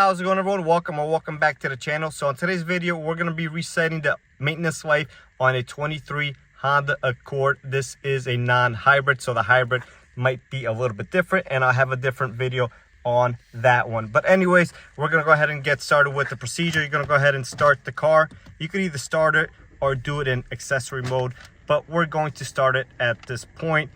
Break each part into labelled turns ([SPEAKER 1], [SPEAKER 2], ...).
[SPEAKER 1] how's it going, everyone? Welcome back to the channel. So in today's video, we're going to be resetting the maintenance life on a 23 Honda Accord. This is a non-hybrid, so the hybrid might be a little bit different, and I'll have a different video on that one. But anyways, we're going to go ahead and get started with the procedure. You're going to go ahead and start the car. You could either start it or do it in accessory mode, but we're going to start it at this point.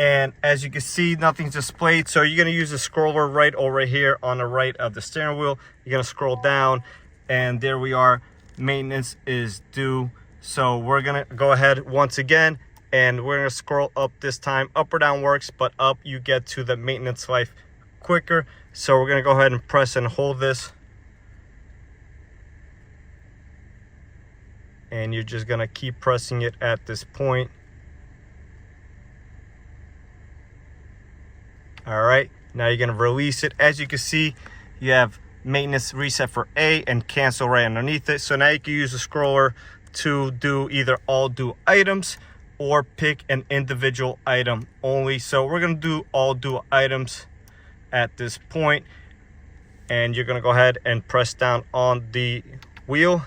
[SPEAKER 1] And as you can see, nothing's displayed. So you're going to use the scroller right over here on the right of the steering wheel. You're going to scroll down, and there we are. Maintenance is due. So we're going to go ahead once again, and we're going to scroll up this time. Up or down works, but up you get to the maintenance life quicker. So we're going to go ahead and press and hold this. And you're just going to keep pressing it at this point. All right, now you're going to release it. As you can see, you have maintenance reset for A and cancel right underneath it. So now you can use the scroller to do either all due items or pick an individual item only. So we're going to do all due items at this point. And you're going to go ahead and press down on the wheel.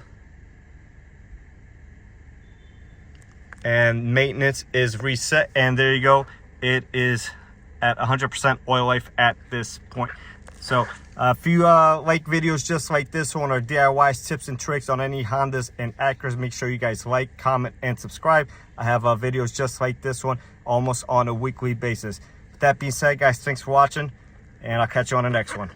[SPEAKER 1] And maintenance is reset. And there you go. It is at 100% oil life at this point. So if you like videos just like this one, or DIYs, tips and tricks on any Hondas and Acuras, make sure you guys like, comment, and subscribe. I have videos just like this one almost on a weekly basis. With that being said, guys, thanks for watching, and I'll catch you on the next one.